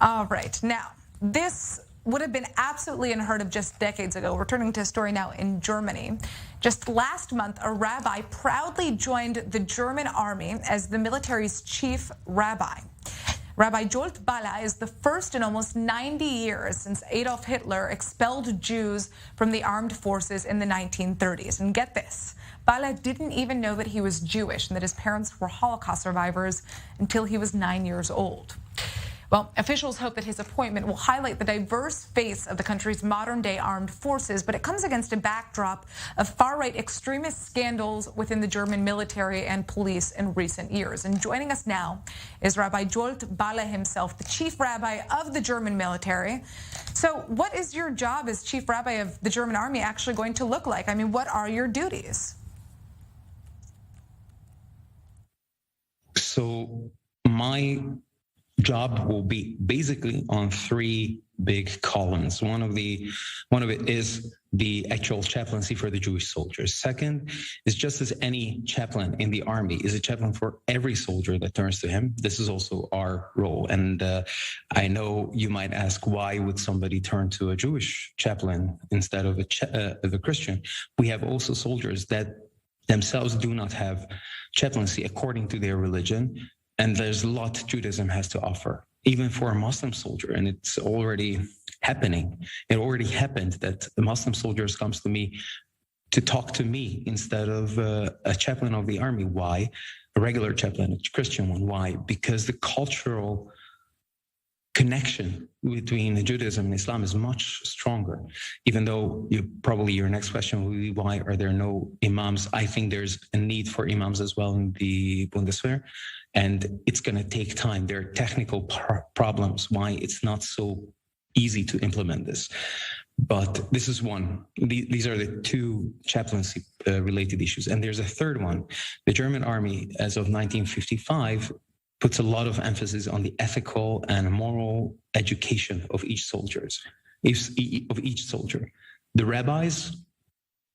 All right. Now, this would have been absolutely unheard of just decades ago. We're turning to a story now in Germany. Just last month, a rabbi proudly joined the German army as the military's chief rabbi. Rabbi Zsolt Balla is the first in almost 90 years since Adolf Hitler expelled Jews from the armed forces in the 1930s. And get this, Balla didn't even know that he was Jewish and that his parents were Holocaust survivors until he was 9 years old. Well, officials hope that his appointment will highlight the diverse face of the country's modern-day armed forces, but it comes against a backdrop of far-right extremist scandals within the German military and police in recent years. And joining us now is Rabbi Zsolt Balla himself, the chief rabbi of the German military. So what is your job as chief rabbi of the German army actually going to look like? I mean, what are your duties? So my job will be basically on three big columns. One of it is the actual chaplaincy for the Jewish soldiers. Second is, just as any chaplain in the army is a chaplain for every soldier that turns to him, this is also our role. And I know you might ask, why would somebody turn to a Jewish chaplain instead of a Christian? We have also soldiers that themselves do not have chaplaincy according to their religion. And there's a lot Judaism has to offer, even for a Muslim soldier. And it's already happening. It already happened that the Muslim soldiers comes to me to talk to me instead of a chaplain of the army. Why? A regular chaplain, a Christian one. Why? Because the cultural connection between Judaism and Islam is much stronger. Even though your next question will be, why are there no imams? I think there's a need for imams as well in the Bundeswehr, and it's going to take time. There are technical problems why it's not so easy to implement this. But this is one. These are the two chaplaincy related issues. And there's a third one. The German army, as of 1955, puts a lot of emphasis on the ethical and moral education of each soldier. The rabbis,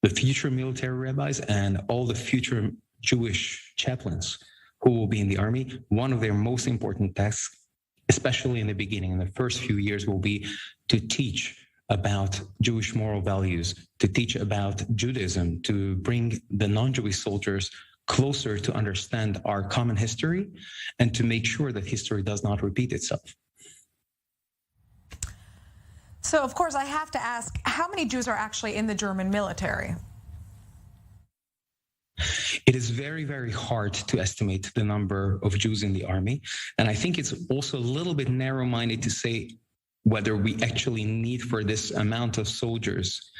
the future military rabbis, and all the future Jewish chaplains who will be in the army, one of their most important tasks, especially in the beginning, in the first few years, will be to teach about Jewish moral values, to teach about Judaism, to bring the non-Jewish soldiers closer to understand our common history and to make sure that history does not repeat itself. So, of course, I have to ask, how many Jews are actually in the German military? It is very, very hard to estimate the number of Jews in the army. And I think it's also a little bit narrow-minded to say whether we actually need for this amount of soldiers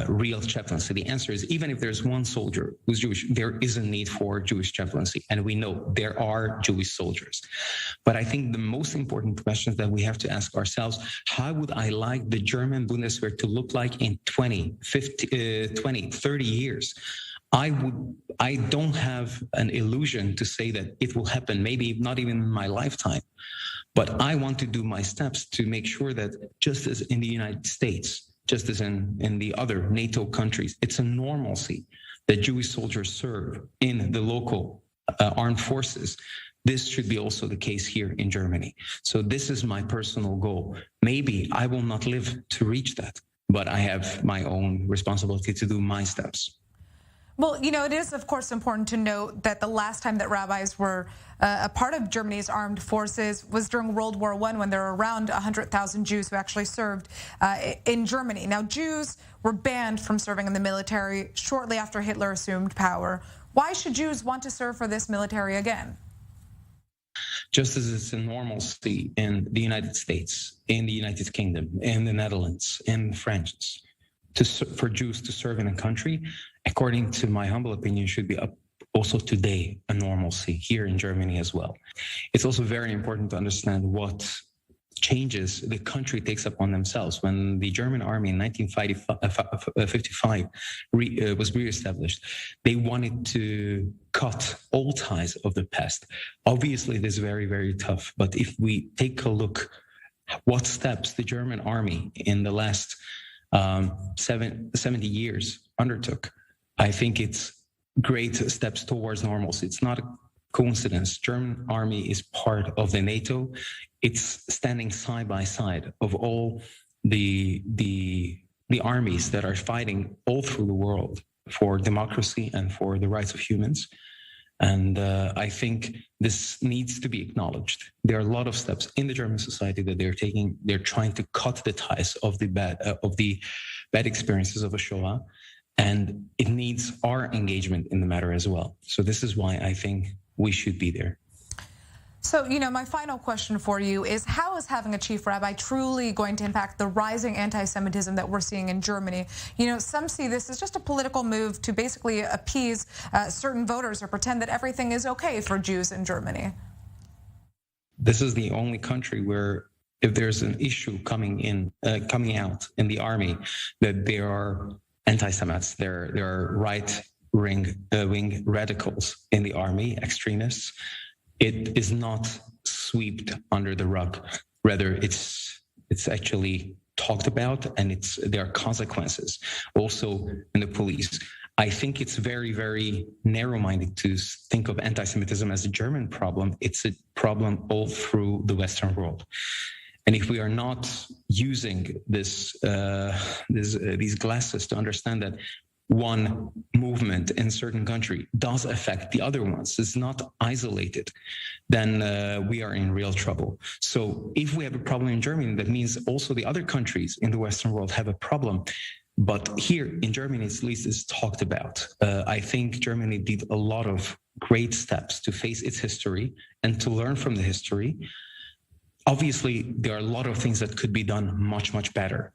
real chaplaincy. The answer is, even if there's one soldier who's Jewish, there is a need for Jewish chaplaincy. And we know there are Jewish soldiers. But I think the most important questions that we have to ask ourselves, how would I like the German Bundeswehr to look like in 20, 30 years? I don't have an illusion to say that it will happen, maybe not even in my lifetime. But I want to do my steps to make sure that, just as in the United States, just as in the other NATO countries, it's a normalcy that Jewish soldiers serve in the local armed forces. This should be also the case here in Germany. So this is my personal goal. Maybe I will not live to reach that, but I have my own responsibility to do my steps. Well, you know, it is, of course, important to note that the last time that rabbis were a part of Germany's armed forces was during World War I, when there were around 100,000 Jews who actually served in Germany. Now, Jews were banned from serving in the military shortly after Hitler assumed power. Why should Jews want to serve for this military again? Just as it's a normalcy in the United States, in the United Kingdom, in the Netherlands, in France, for Jews to serve in a country, according to my humble opinion, should be also today a normalcy here in Germany as well. It's also very important to understand what changes the country takes upon themselves. When the German army in 1955 was reestablished, they wanted to cut all ties of the past. Obviously, it is very, very tough. But if we take a look what steps the German army in the last 70 years undertook, I think it's great steps towards normalcy. It's not a coincidence. German army is part of the NATO. it's standing side by side of all the armies that are fighting all through the world for democracy and for the rights of humans. And I think this needs to be acknowledged. There are a lot of steps in the German society that they're taking. They're trying to cut the ties of the bad experiences of a Shoah, and it needs our engagement in the matter as well. So this is why I think we should be there. So, my final question for you is, how is having a chief rabbi truly going to impact the rising anti-Semitism that we're seeing in Germany? Some see this as just a political move to basically appease certain voters or pretend that everything is okay for Jews in Germany. This is the only country where, if there's an issue coming out in the army, that there are anti-Semites, there are right-wing radicals in the army, extremists. It is not swept under the rug. Rather, it's actually talked about, and there are consequences also in the police. I think it's very, very narrow-minded to think of anti-Semitism as a German problem. It's a problem all through the Western world. And if we are not using these glasses to understand that one movement in a certain country does affect the other ones, it's not isolated, then we are in real trouble. So if we have a problem in Germany, that means also the other countries in the Western world have a problem. But here in Germany, at least, it's talked about. I think Germany did a lot of great steps to face its history and to learn from the history. Obviously, there are a lot of things that could be done much, much better.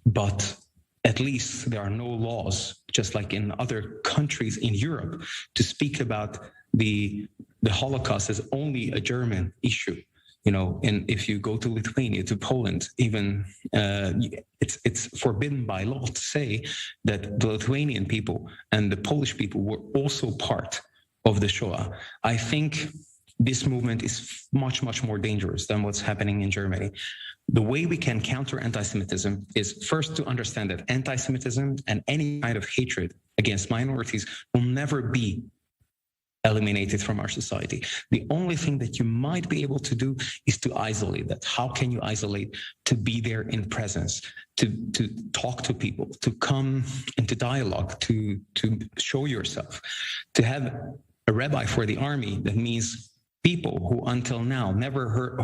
But at least there are no laws, just like in other countries in Europe, to speak about the Holocaust as only a German issue. And if you go to Lithuania, to Poland, even it's forbidden by law to say that the Lithuanian people and the Polish people were also part of the Shoah. I think this movement is much, much more dangerous than what's happening in Germany. The way we can counter anti-Semitism is first to understand that anti-Semitism and any kind of hatred against minorities will never be eliminated from our society. The only thing that you might be able to do is to isolate that. How can you isolate? To be there in presence, to talk to people, to come into dialogue, to show yourself, to have a rabbi for the army. That means people who until now never heard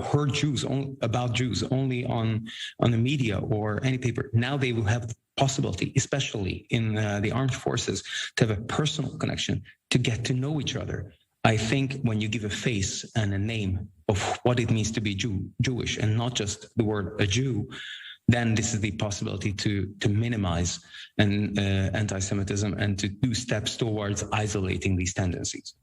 about Jews only on the media or any paper. Now they will have the possibility, especially in the armed forces, to have a personal connection, to get to know each other. I think when you give a face and a name of what it means to be Jewish and not just the word a Jew, then this is the possibility to minimize anti-Semitism and to do steps towards isolating these tendencies.